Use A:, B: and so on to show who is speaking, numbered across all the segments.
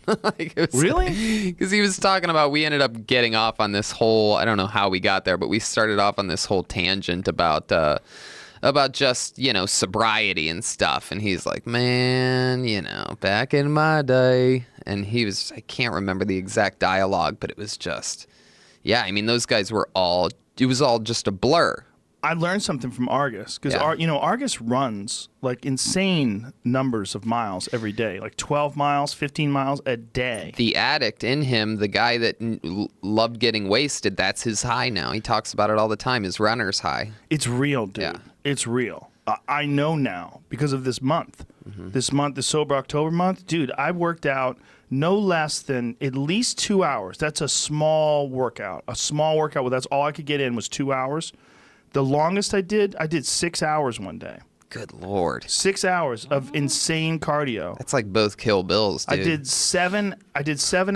A: Like, it was,
B: Really?
A: Because he was talking about, we ended up getting off on this whole, I don't know how we got there, but we started off on this whole tangent about just, sobriety and stuff. And he's like, man, back in my day. And I can't remember the exact dialogue, but it was just, yeah, I mean, those guys were it was all just a blur.
B: I learned something from Argus because Argus runs like insane numbers of miles every day, like 12 miles, 15 miles a day.
A: The addict in him, the guy that loved getting wasted, that's his high now. He talks about it all the time, his runner's high.
B: It's real, dude.
A: Yeah.
B: It's real. I know now because of this month.
A: Mm-hmm.
B: This month, the Sober October month. Dude, I worked out no less than at least 2 hours. That's a small workout. Well, that's all I could get in was 2 hours. The longest I did 6 hours one day.
A: Good Lord.
B: 6 hours of insane cardio.
A: That's like both Kill Bills, dude.
B: I did 7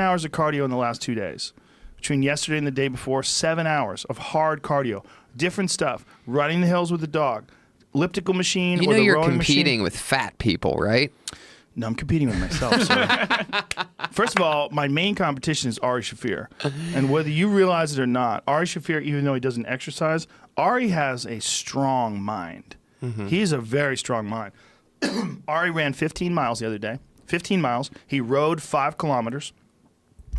B: hours of cardio in the last 2 days. Between yesterday and the day before, 7 hours of hard cardio. Different stuff. Running the hills with the dog. Elliptical machine or the
A: you're
B: rowing
A: competing
B: machine.
A: with fat people, right?
B: No, I'm competing with myself, sir. First of all, my main competition is Ari Shafir. And whether you realize it or not, Ari Shafir, even though he doesn't exercise, Ari has a strong mind. Mm-hmm. He's a very strong mind. Ari ran 15 miles the other day. 15 miles. He rode 5 kilometers.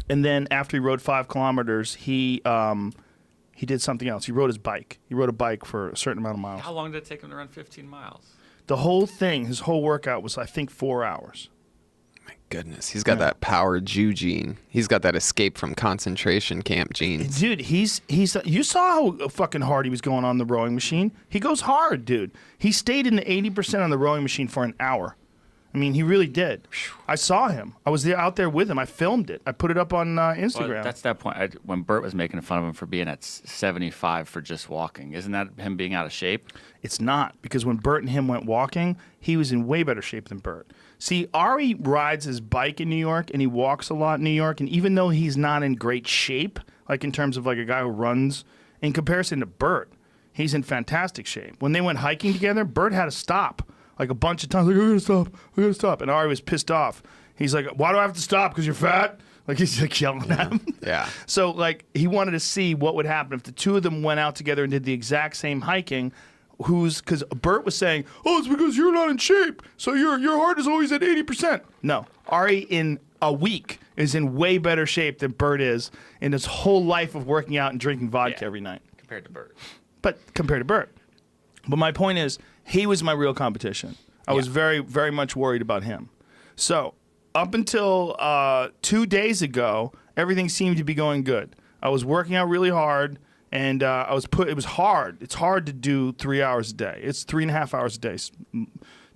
B: And then after he rode 5 kilometers, he did something else. He rode his bike. He rode a bike for a certain amount of miles.
C: How long did it take him to run 15 miles?
B: The whole thing, his whole workout was, I think, 4 hours.
A: My goodness. He's got that power Jew gene. He's got that escape from concentration camp genes.
B: Dude, you saw how fucking hard he was going on the rowing machine. He goes hard, dude. He stayed in the 80% on the rowing machine for an hour. I mean, he really did. I saw him. I was out there with him. I filmed it. I put it up on Instagram.
C: Well, that's that point. When Bert was making fun of him for being at 75 for just walking, isn't that him being out of shape?
B: It's not, because when Bert and him went walking, he was in way better shape than Bert. See, Ari rides his bike in New York, and he walks a lot in New York, and even though he's not in great shape, like in terms of like a guy who runs, in comparison to Bert, he's in fantastic shape. When they went hiking together, Bert had to stop like a bunch of times, like, I gotta stop. And Ari was pissed off. He's like, why do I have to stop? Because you're fat? Like, he's like yelling at him.
A: Yeah.
B: So, like, he wanted to see what would happen if the two of them went out together and did the exact same hiking. Because Bert was saying, oh, it's because you're not in shape. So your heart is always at 80%. No. Ari, in a week, is in way better shape than Bert is in his whole life of working out and drinking vodka every night.
C: Compared to Bert.
B: But compared to Bert. But my point is, he was my real competition. I was very, very much worried about him. So up until 2 days ago, everything seemed to be going good. I was working out really hard, and it was hard. It's hard to do 3 hours a day. It's 3.5 hours a day.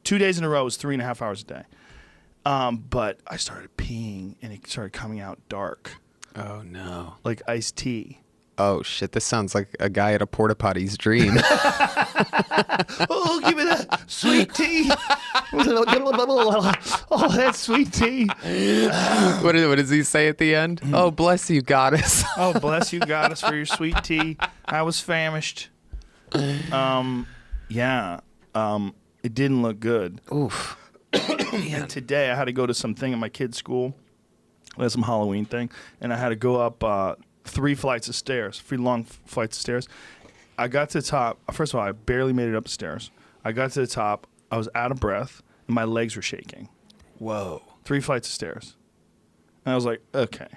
B: 2 days in a row is 3.5 hours a day. But I started peeing, and it started coming out dark.
A: Oh, no.
B: Like iced tea.
A: Oh, shit. This sounds like a guy at a porta potty's dream.
B: Oh, give me that sweet tea. Oh, that sweet tea.
A: What does he say at the end? Oh, bless you, goddess.
B: Oh, bless you, goddess, for your sweet tea. I was famished. Yeah. It didn't look good.
A: Oof.
B: And today I had to go to something at my kid's school. We had some Halloween thing. And I had to go up 3 flights of stairs, 3 long flights of stairs. I got to the top. First of all, I barely made it up the stairs. I got to the top. I was out of breath, and my legs were shaking.
A: Whoa.
B: 3 flights of stairs. And I was like, okay,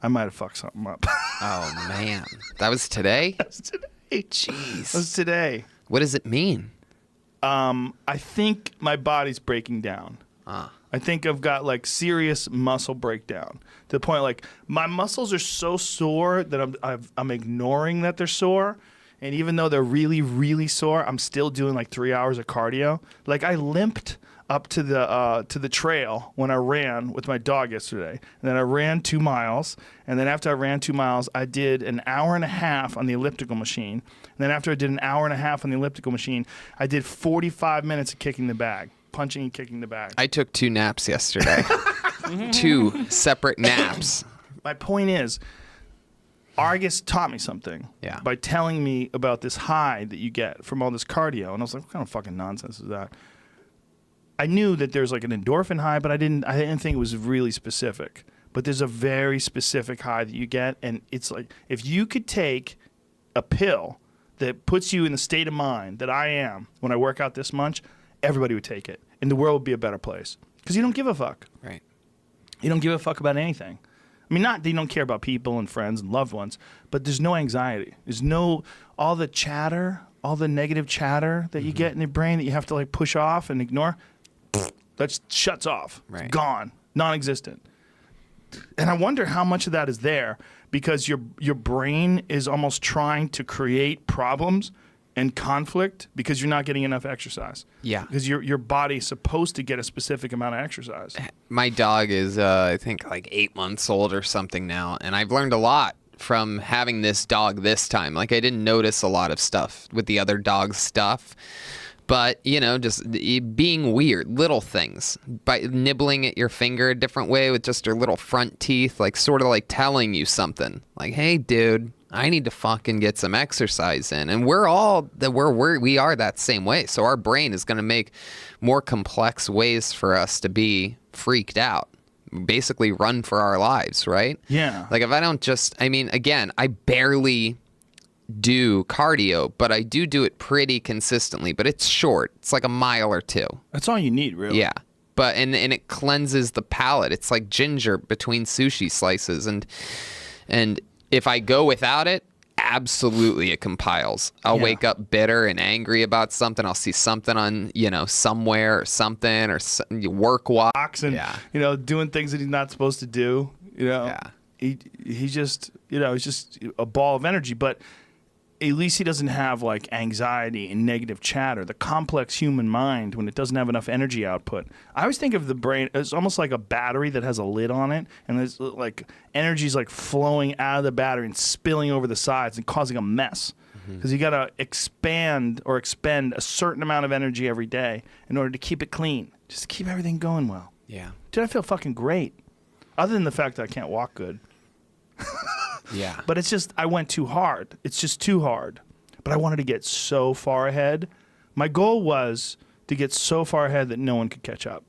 B: I might have fucked something up.
A: Oh, man. That was today?
B: That was today.
A: Jeez.
B: That was today.
A: What does it mean?
B: I think my body's breaking down. I think I've got like serious muscle breakdown to the point like my muscles are so sore that I'm ignoring that they're sore. And even though they're really, really sore, I'm still doing like 3 hours of cardio. Like I limped up to the trail when I ran with my dog yesterday. And then I ran 2 miles. And then after I ran 2 miles, I did an hour and a half on the elliptical machine. And then after I did an hour and a half on the elliptical machine, I did 45 minutes of kicking the bag, punching and kicking the bag.
A: I took 2 naps yesterday. 2 separate naps.
B: My point is, Argus taught me something by telling me about this high that you get from all this cardio. And I was like, what kind of fucking nonsense is that? I knew that there's like an endorphin high, but I didn't think it was really specific. But there's a very specific high that you get, and it's like if you could take a pill that puts you in the state of mind that I am when I work out this much, everybody would take it, and the world would be a better place. Because you don't give a fuck.
A: Right.
B: You don't give a fuck about anything. I mean, not that you don't care about people and friends and loved ones, but there's no anxiety. There's no all the chatter, all the negative chatter that you get in your brain that you have to like push off and ignore. That shuts off.
A: Right.
B: It's gone. Non-existent. And I wonder how much of that is there because your brain is almost trying to create problems and conflict because you're not getting enough exercise.
A: Yeah.
B: Because your body is supposed to get a specific amount of exercise.
A: My dog is, I think, like 8 months old or something now, and I've learned a lot from having this dog this time. Like, I didn't notice a lot of stuff with the other dog's stuff. But, you know, just being weird, little things, by nibbling at your finger a different way with just her little front teeth, like sort of like telling you something. Like, hey, dude, I need to fucking get some exercise in. And we are that same way. So our brain is going to make more complex ways for us to be freaked out. Basically run for our lives, right?
B: Yeah.
A: Like if I don't again, I barely do cardio, but I do it pretty consistently, but it's short. It's like a mile or two.
B: That's all you need, really.
A: Yeah. But and it cleanses the palate. It's like ginger between sushi slices and if I go without it, absolutely it compiles. I'll wake up bitter and angry about something. I'll see something on, somewhere or something or work walks
B: and doing things that he's not supposed to do,
A: Yeah.
B: He's just, he's just a ball of energy, but at least he doesn't have like anxiety and negative chatter. The complex human mind, when it doesn't have enough energy output, I always think of the brain as almost like a battery that has a lid on it, and there's like energy's like flowing out of the battery and spilling over the sides and causing a mess. Because you got to expand or expend a certain amount of energy every day in order to keep it clean, just to keep everything going well.
A: Yeah.
B: Dude, I feel fucking great. Other than the fact that I can't walk good.
A: Yeah.
B: But it's just, I went too hard. It's just too hard. But I wanted to get so far ahead. My goal was to get so far ahead that no one could catch up.